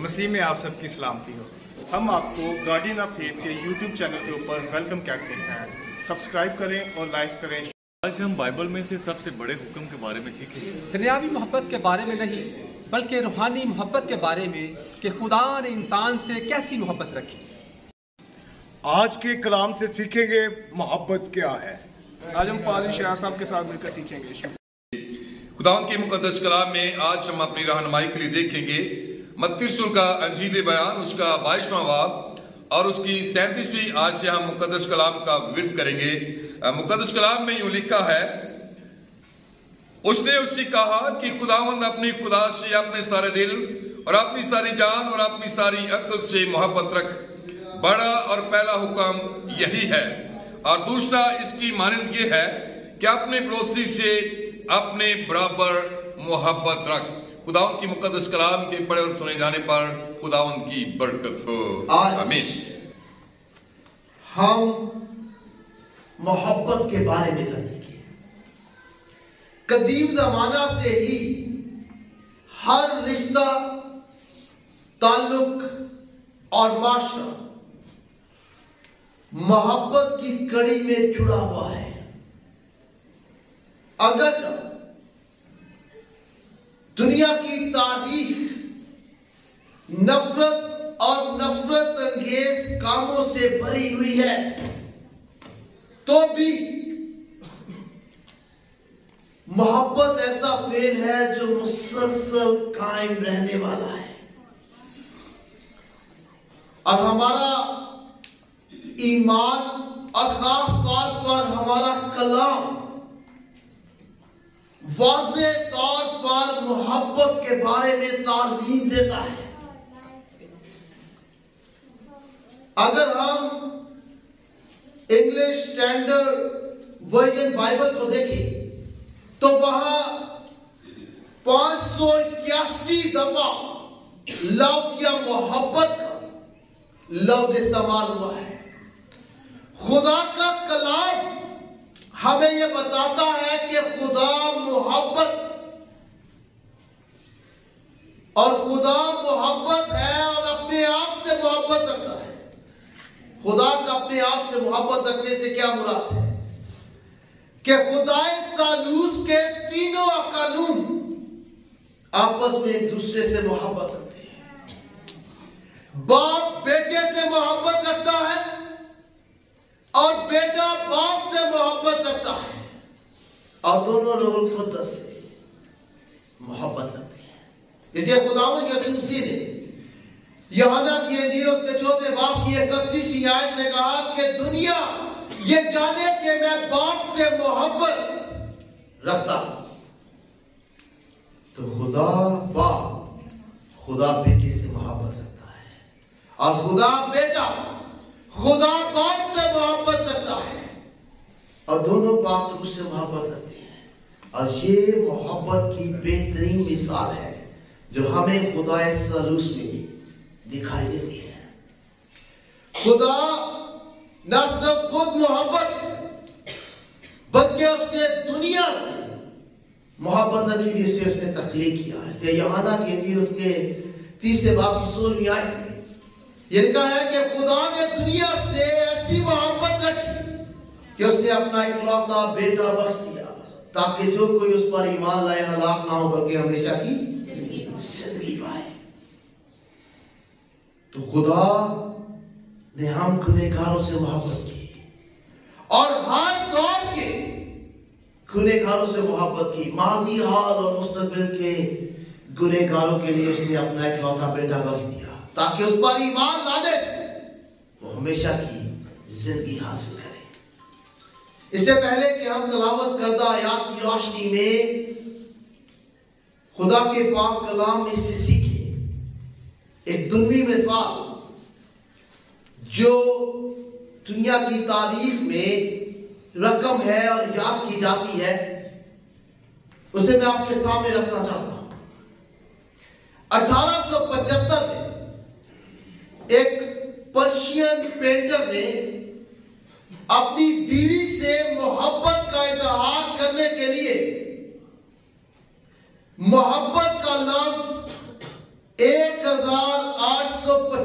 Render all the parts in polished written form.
مسیح میں آپ سب کی سلامتی ہو۔ ہم آپ کو گارڈین آف فیتھ کے یوٹیوب چینل کے اوپر ویلکم کہتے ہیں۔ سبسکرائب کریں اور لائک کریں۔ آج ہم بائبل میں سے سب سے بڑے حکم کے بارے میں سیکھیں گے۔ دنیاوی محبت کے بارے میں نہیں بلکہ روحانی محبت کے بارے میں کہ خدا نے انسان سے کیسی محبت رکھی۔ آج کے کلام سے سیکھیں گے محبت کیا ہے۔ آج ہم پادری شاہ صاحب کے ساتھ مل کر سیکھیں گے۔ خداوند کے مقدس کلام میں آج ہم اپنی رہنمائی کے لیے دیکھیں گے متی رسول کا انجیل بیان، اس کا 22واں باب اور اس کی 37ویں آج سے ہم مقدس کلام کا ورد کریں گے۔ مقدس کلام میں یوں لکھا ہے، اس نے اس سے کہا کہ خداوند اپنی خدا سے اپنے سارے دل اور اپنی ساری جان اور اپنی ساری عقل سے محبت رکھ۔ بڑا اور پہلا حکم یہی ہے، اور دوسرا اس کی مانند یہ ہے کہ اپنے پڑوسی سے اپنے برابر محبت رکھ۔ خداوند کی مقدس کلام کے پڑھے اور سنے جانے پر خداوند کی برکت ہو، آمین۔ ہم محبت کے بارے میں جانیں گے۔ قدیم زمانہ سے ہی ہر رشتہ، تعلق اور معاشرہ محبت کی کڑی میں جڑا ہوا ہے۔ اگرچہ دنیا کی تاریخ نفرت اور نفرت انگیز کاموں سے بھری ہوئی ہے، تو بھی محبت ایسا فعل ہے جو مسلسل قائم رہنے والا ہے، اور ہمارا ایمان اور خاص طور پر ہمارا کلام واضح طور پر محبت کے بارے میں تعلیم دیتا ہے۔ اگر ہم انگلش اسٹینڈرڈ ورژن بائبل کو دیکھیں تو وہاں 581 دفعہ لفظ یا محبت کا لفظ استعمال ہوا ہے۔ خدا کا کلام ہمیں یہ بتاتا ہے کہ خدا محبت، اور خدا محبت ہے اور اپنے آپ سے محبت رکھتا ہے۔ خدا کا اپنے آپ سے محبت رکھنے سے کیا مراد ہے؟ کہ خدائے ثالوث کے تینوں قانون آپس میں ایک دوسرے سے محبت رکھتے ہیں۔ باپ بیٹے سے محبت رکھتا ہے اور بیٹا باپ سے محبت رکھتا ہے، اور دونوں روح القدس سے محبت رکھتے ہیں۔ یہ خداوند یسوع مسیح نے یوحنا کی انجیل اس کے 4 باب کی 31ویں آیت میں کہا کہ دنیا یہ جانے کہ میں باپ سے محبت رکھتا ہوں۔ تو خدا باپ خدا بیٹے سے محبت رکھتا ہے، اور خدا بیٹا خدا باپ سے محبت رکھتا ہے، اور دونوں باپ روح سے محبت رکھتے ہیں۔ اور یہ محبت کی بہترین مثال ہے جو ہمیں خدا ثالوث میں دکھائی دیتی ہے۔ خدا نہ صرف خود محبت بلکہ اس نے دنیا سے محبت رکھی جس سے اس نے تخلیق کیا۔ اس لیے یوحنا کی انجیل اس کے 30 باب کی 16ویں آیت میں یہ لکھا ہے کہ خدا نے دنیا سے ایسی محبت رکھی کہ اس نے اپنا اکلوتا بیٹا بخش دیا تاکہ جو کوئی اس پر ایمان لائے ہلاک نہ ہو بلکہ ہمیشہ کی زندگی پائے۔ تو خدا نے ہم گنہگاروں سے محبت کی، اور ہر دور کے گنہگاروں سے محبت کی، ماضی، حال اور مستقبل کے گنہگاروں کے لیے اس نے اپنا اکلوتا بیٹا بخش دیا تاکہ اس پر ایمان لانے سے وہ ہمیشہ کی زندگی حاصل کرے۔ اس سے پہلے کہ ہم تلاوت کردہ آیات کی روشنی میں خدا کے پاک کلام میں سے سیکھیں ایک دنوی مثال جو دنیا کی تاریخ میں رقم ہے اور یاد کی جاتی ہے، اسے میں آپ کے سامنے رکھنا چاہتا ہوں۔ 1875 میں ایک پرشین پینٹر نے اپنی بیوی سے محبت کا اظہار کرنے کے لیے محبت کا لفظ 1000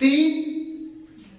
3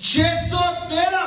613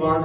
5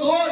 2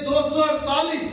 248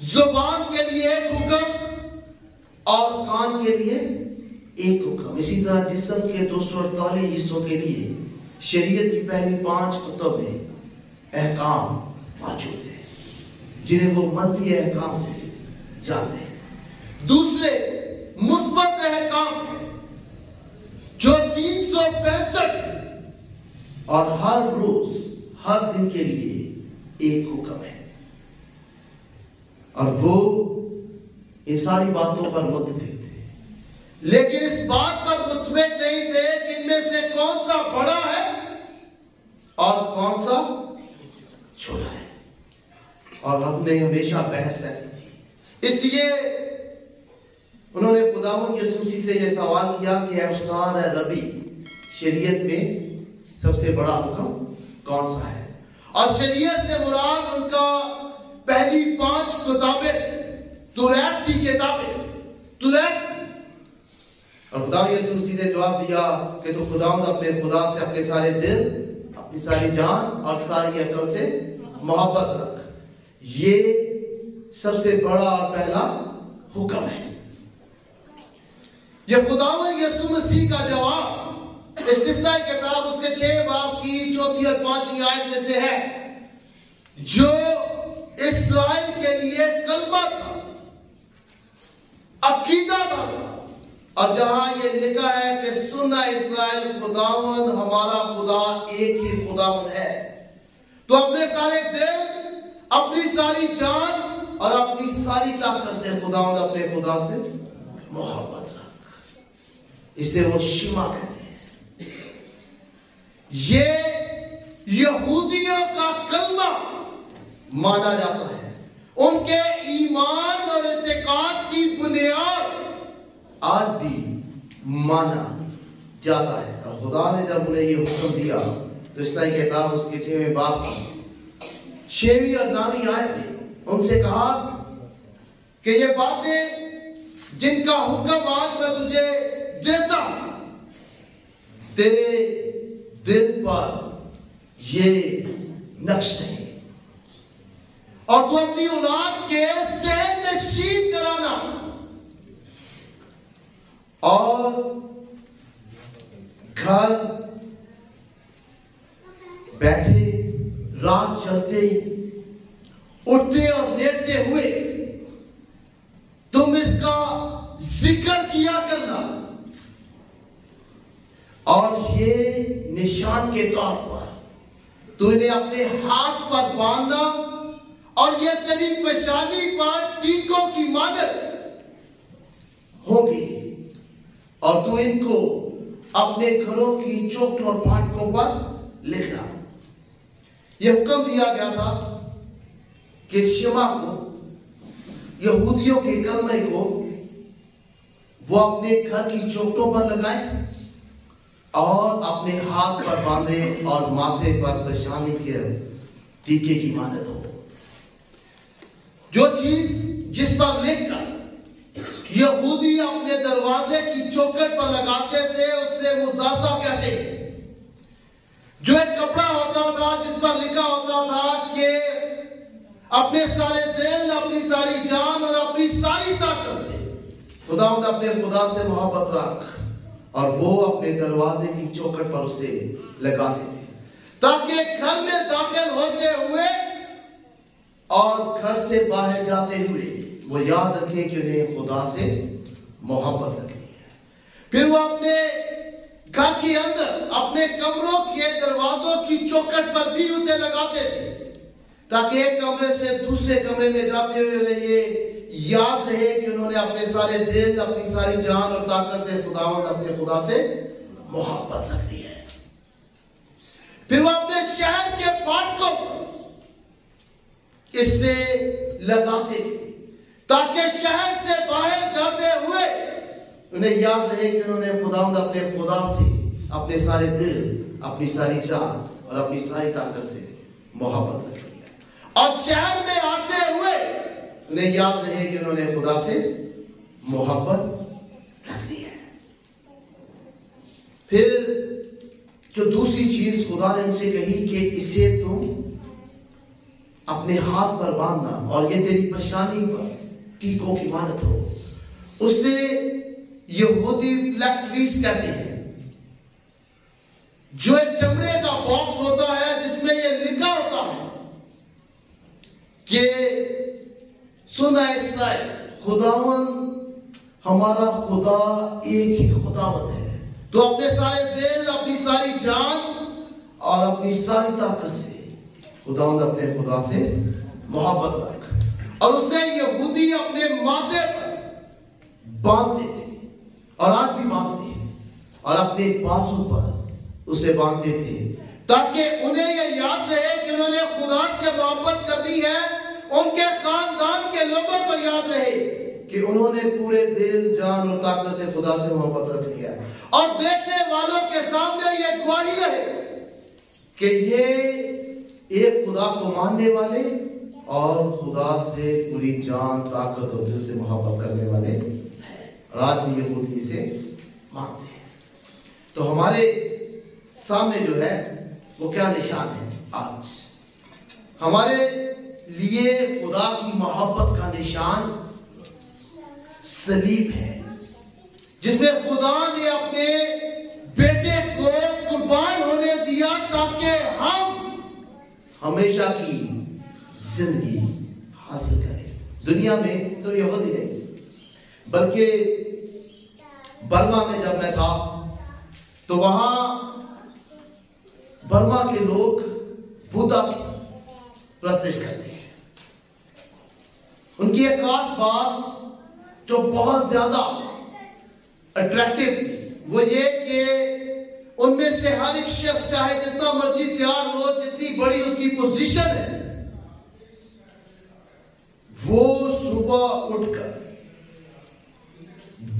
زبان کے لیے ایک حکم اور کان کے لیے ایک حکم. اسی طرح جسم کے 248 حصوں کے لیے شریعت کی پہلی 5 کتب میں احکام موجود ہیں جنہیں وہ منفی احکام سے جانتے ہیں. دوسرے مثبت احکام ہیں جو 365 اور ہر روز ہر دن کے لیے ایک حکم ہے اور وہ ان ساری باتوں پر متفق تھے، لیکن اس بات پر متفق نہیں تھے کہ ان میں سے کون سا بڑا ہے اور کون سا چھوٹا ہے، اور ہم نے ہمیشہ بحث رہتی تھی. اس لیے انہوں نے خداوند یسوع مسیح سے یہ سوال کیا کہ اے استاد، اے ربی، شریعت میں سب سے بڑا حکم کون سا ہے؟ اور شریعت سے مراد ان کا پہلی 5 کتابیں، توریت کی کتابیں، توریت. اور خدا یسوع مسیح نے جواب دیا کہ تو خداوند اپنے خدا سے اپنے سارے دل، اپنی ساری جان اور ساری عقل سے محبت رکھ. یہ سب سے بڑا اور پہلا حکم ہے. یہ خداوند یسوع مسیح کا جواب استثنائی کتاب اس کے 6 باب کی 4 اور 5 آیت میں سے ہے، جو اسرائیل کے لیے کلمہ تھا، عقیدہ تھا. اور جہاں یہ لکھا ہے کہ سنا اسرائیل، خداوند ہمارا خدا ایک ہی خداوند ہے، تو اپنے سارے دل، اپنی ساری جان اور اپنی ساری طاقت سے خداوند اپنے خدا سے محبت رکھ. اسے وہ شما کہتے ہیں. یہ یہودیوں کا کلمہ مانا جاتا ہے، ان کے ایمان اور اعتقاد کی بنیاد آج بھی مانا جاتا ہے. اور خدا نے جب انہیں یہ حکم دیا تو اسلائی کتاب اس کے 6 باب 6 اور 9 آیت میں ان سے کہا کہ یہ باتیں جن کا حکم آج میں تجھے دیتا ہوں، تیرے دل پر یہ نقش نہیں، اور تو اپنی اولاد کے ذہن نشین کرانا اور گھر بیٹھے، رات چلتے، اٹھتے اور لیٹتے ہوئے تم اس کا ذکر کیا کرنا، اور یہ نشان کے طور پر تو انہیں اپنے ہاتھ پر باندھنا، اور یہ تیری پیشانی پر ٹیکوں کی مانند ہوگی، اور تو ان کو اپنے گھروں کی چوکھٹوں اور پھاٹکوں پر لکھنا. یہ حکم دیا گیا تھا کہ شما کو، یہودیوں کے کلمے کو، وہ اپنے گھر کی چوکھٹوں پر لگائیں اور اپنے ہاتھ پر باندھیں اور ماتھے پر پیشانی کے ٹیکے کی مانند ہو. جو چیز جس پر لکھ کر یہودی اپنے دروازے کی چوکھٹ پر لگاتے تھے اسے مزازہ کہتے ہیں. جو ایک کپڑا ہوتا تھا جس پر لکھا ہوتا تھا کہ اپنے سارے دل، اپنی ساری جان اور اپنی ساری طاقت سے خداوند اپنے خدا سے محبت رکھ، اور وہ اپنے دروازے کی چوکھٹ پر اسے لگاتے تھے تاکہ گھر میں داخل ہوتے ہوئے اور گھر سے باہر جاتے ہوئے وہ یاد رکھیں کہ انہیں خدا سے محبت رکھنی ہے. پھر وہ اپنے گھر کے اندر اپنے کمروں کے دروازوں کی چوکھٹ پر بھی اسے لگاتے تھے تاکہ ایک کمرے سے دوسرے کمرے میں جاتے ہوئے انہیں یہ یاد رہے کہ انہوں نے اپنے سارے دل، اپنی ساری جان اور طاقت سے خداوند اپنے خدا سے محبت رکھنی ہے. پھر وہ اپنے شہر کے پھاٹکوں اس سے لگاتے تھے تاکہ شہر سے باہر جاتے ہوئے انہیں یاد رہے کہ انہوں نے خداوند اپنے خدا سے اپنے سارے دل، اپنی ساری جان اور اپنی ساری طاقت سے محبت رکھی ہے. اور شہر میں آتے ہوئے انہیں یاد رہے کہ انہوں نے خدا سے محبت رکھی ہے. پھر جو دوسری چیز خدا نے ان سے کہی کہ اسے تم اپنے ہاتھ پر باندھنا اور یہ تیری پریشانی پر ٹیکوں کی مانت ہو. اسے یہودی فلیکٹریز کہتے ہیں، جو ایک چمڑے کا باکس ہوتا ہے جس میں یہ لکھا ہوتا ہے کہ سنا اسرائیل، خداوند ہمارا خدا ایک ہی خداوند ہے، تو اپنے سارے دل، اپنی ساری جان اور اپنی ساری طاقت سے خداوند اپنے خدا سے محبت رکھ. اور اسے یہودی اپنے ماتھے پر باندھتے تھے اور آج بھی باندھتے ہیں، اور اپنے بازو پر اسے باندھتے تھے تاکہ انہیں یہ یاد رہے کہ انہوں نے خدا سے محبت کرنی ہے. ان کے خاندان کے لوگوں کو یاد رہے کہ انہوں نے پورے دل، جان اور طاقت سے خدا سے محبت رکھ لیا، اور دیکھنے والوں کے سامنے یہ گواہی رہے کہ یہ ایک خدا کو ماننے والے اور خدا سے پوری جان، طاقت اور دل سے محبت کرنے والے ہیں. اور آج بھی یہودی سے مانتے ہیں. تو ہمارے سامنے جو ہے وہ کیا نشان ہے؟ آج ہمارے لیے خدا کی محبت کا نشان صلیب ہے، جس میں خدا نے اپنے بیٹے کو قربان ہونے دیا تاکہ ہم ہمیشہ کی زندگی حاصل کریں. دنیا میں تو یہودی نہیں، بلکہ برما میں جب میں تھا تو وہاں برما کے لوگ بدھا کی پرستش کرتے ہیں. ان کی ایک خاص بات جو بہت زیادہ اٹریکٹیو تھی وہ یہ کہ ان میں سے ہر ایک شخص چاہے جتنا مرضی تیار ہو، جتنی بڑی اس کی پوزیشن ہے، وہ صبح اٹھ کر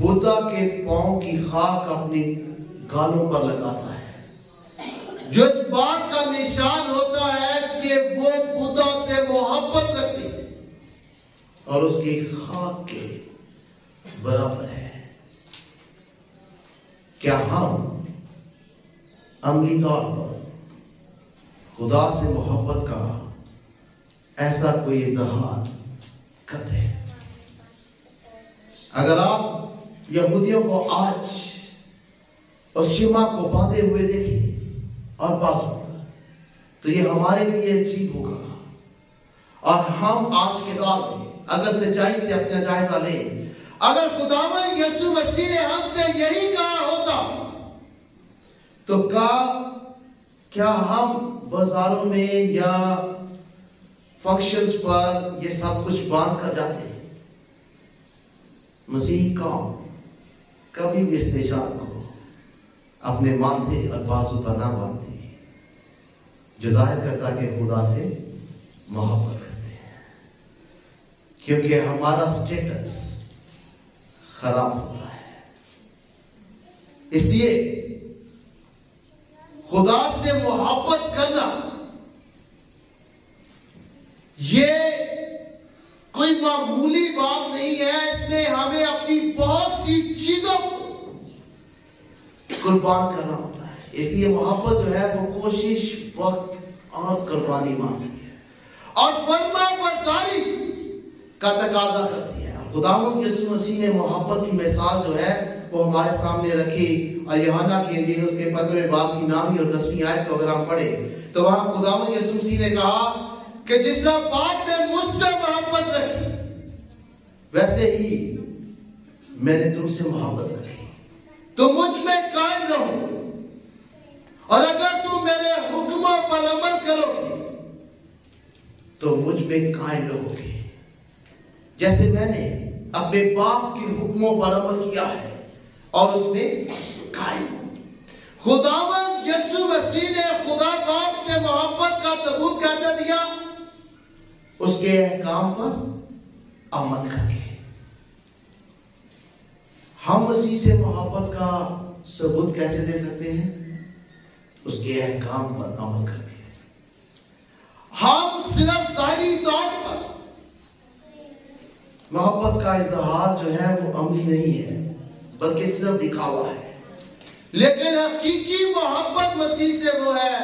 بدھا کے پاؤں کی خاک اپنی گالوں پر لگاتا ہے، جو اس بات کا نشان ہوتا ہے کہ وہ بدھا سے محبت رکھتی ہے اور اس کی خاک کے برابر ہے. کیا ہم عملی طور پر خدا سے محبت کا ایسا کوئی اظہار کرتے ہیں؟ اگر آپ یہودیوں کو آج اور شیما کو باندھے ہوئے دیکھیں اور بازو پر، تو یہ ہمارے لیے عجیب ہوگا. اور ہم آج کے دور میں اگر سچائی سے اپنا جائزہ لیں، اگر خداوند یسوع مسیح نے ہم سے یہی کہا ہوتا تو کیا ہم بازاروں میں یا فنکشنز پر یہ سب کچھ باندھ کر جاتے ہیں؟ مسیحی قوم کبھی بھی اس نشان کو اپنے ماتھے اور بازو پر نہ باندھتے، جو ظاہر کرتا کہ خدا سے محبت کرتے ہیں، کیونکہ ہمارا سٹیٹس خراب ہوتا ہے. اس لیے خدا سے محبت کرنا یہ کوئی معمولی بات نہیں ہے. اس میں ہمیں اپنی بہت سی چیزوں کو قربان کرنا ہوتا ہے. اس لیے محبت جو ہے وہ کوشش، وقت اور قربانی مانگتی ہے اور فرما برداری کا تقاضا کرتی ہے. خداوند یسوع مسیح نے محبت کی مثال جو ہے وہ ہمارے سامنے رکھی، اور یوحنا کی انجیل اس کے 15ویں باب کی 9ویں اور 10ویں آیت کو اگر ہم پڑھیں تو وہاں خداوند یسوع مسیح نے کہا کہ جس طرح باپ نے مجھ سے محبت رکھی ویسے ہی میں نے تم سے محبت رکھی، تو مجھ میں قائم رہو، اور اگر تم میرے حکموں پر عمل کرو گے تو مجھ میں قائم رہو گے، جیسے میں نے اپنے باپ کے حکموں پر عمل کیا ہے اور اس میں قائم ہوں. خداوند یسوع مسیح نے خدا باپ سے محبت کا ثبوت کیسے دیا؟ اس کے احکام پر عمل کر کے. ہم مسیح سے محبت کا ثبوت کیسے دے سکتے ہیں؟ اس کے احکام پر عمل کر کے. ہم صرف ظاہری طور پر محبت کا اظہار جو ہے وہ عملی نہیں ہے بلکہ صرف دکھاوا ہے، لیکن حقیقی محبت مسیح سے وہ ہے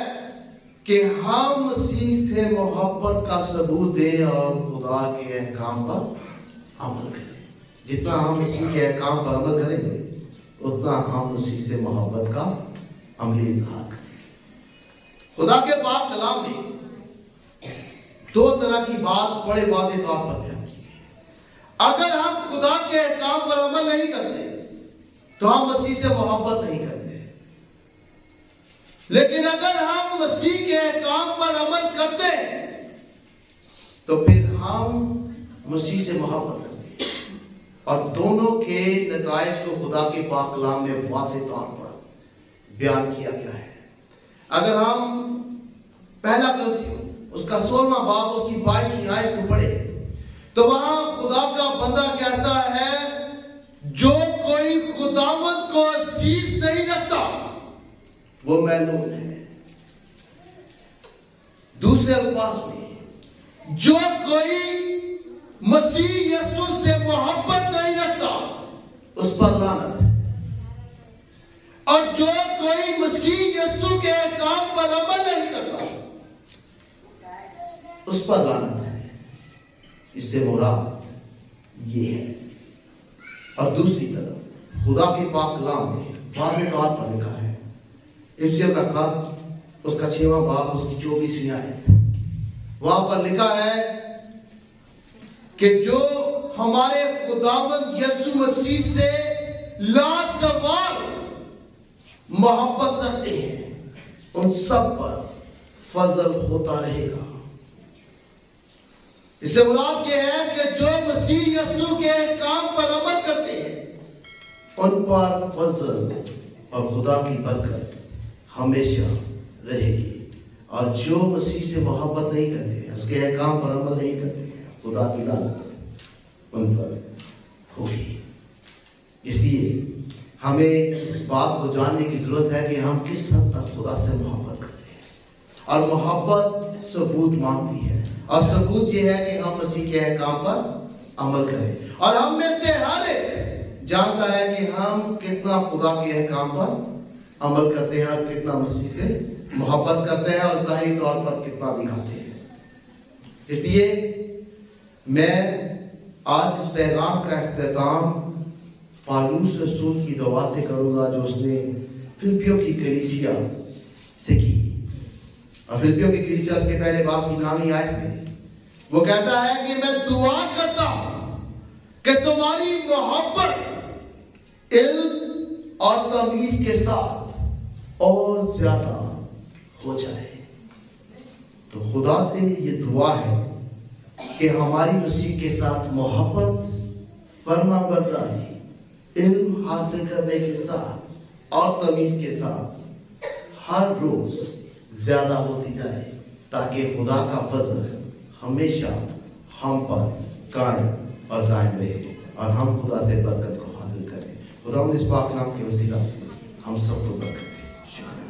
کہ ہم مسیح سے محبت کا ثبوت دیں اور خدا کے احکام پر عمل کریں. جتنا ہم مسیح کے احکام پر عمل کریں گے اتنا ہم مسیح سے محبت کا عملی اظہار کریں. خدا کے پاک کلام میں دو طرح کی بات بڑے واضح طور پر بیان کی گئی. اگر ہم خدا کے احکام پر عمل نہیں کرتے تو ہم مسیح سے محبت نہیں کرتے. لیکن اگر ہم مسیح کے احکام پر عمل کرتے ہیں تو پھر ہم مسیح سے محبت کرتے ہیں. اور دونوں کے نتائج کو خدا کے پاک کلام میں واضح طور پر بیان کیا گیا ہے. اگر ہم پہلا کرنتھیوں اس کا 16واں باب اس کی 22ویں آیت کو پڑھے تو وہاں خدا کا بندہ کہتا ہے جو کوئی خداوند کو عزیز نہیں رکھتا وہ میلون ہے. دوسرے الفاظ میں جو کوئی مسیح یسوع سے محبت نہیں رکھتا اس پر لعنت ہے. اور جو کوئی مسیح یسوع کے احکام پر عمل نہیں کرتا اس پر لعنت ہے. اس سے مراد یہ ہے. اور دوسری طرف خدا کے پاک کلام میں واضح طور پر لکھا ہے افسیوں کا خط اس کا 6واں باب اس کی 24ویں آیت وہاں پر لکھا ہے کہ جو ہمارے خداوند یسوع مسیح سے لازوال محبت رکھتے ہیں ان سب پر فضل ہوتا رہے گا. اس سے مراد یہ ہے کہ جو مسیح یسوع کے احکام پر عمل کرتے ہیں ان پر فضل اور خدا کی برکت ہمیشہ رہے گی. اور جو مسیح سے محبت نہیں کرتے ہیں اس کے احکام پر عمل نہیں کرتے ہیں خدا کی لعنت ان پر ہوگی. اس لیے ہمیں اس بات کو جاننے کی ضرورت ہے کہ ہم کس حد تک خدا سے محبت کرتے ہیں. اور محبت ثبوت مانگتی ہے اور ثبوت یہ ہے کہ ہم مسیح کے احکام پر عمل کریں. اور ہم میں سے ہر ایک جانتا ہے کہ ہم کتنا خدا کے احکام پر عمل کرتے ہیں اور کتنا مسیح سے محبت کرتے ہیں اور ظاہری طور پر کتنا دکھاتے ہیں. اس لیے میں آج اس پیغام کا اختتام پالوس رسول کی دعا سے کروں گا جو اس نے فلپیوں کی کلیسیا سے کی. اور فلپیوں کی کلیسیا اس کے پہلے باب کی نامی آیت میں وہ کہتا ہے کہ میں دعا کرتا ہوں کہ تمہاری محبت علم اور تمیز کے ساتھ اور زیادہ ہو جائے. تو خدا سے یہ دعا ہے کہ ہماری مسیح کے ساتھ محبت فرما برداری علم حاصل کرنے کے ساتھ اور تمیز کے ساتھ ہر روز زیادہ ہوتی جائے تاکہ خدا کا فضل ہمیشہ ہم پر قائم اور دائم رہے اور ہم خدا سے برکت کو حاصل کریں. خدا اس پاک نام کے وسیلہ سے ہم سب کو برکت دے. شکریہ.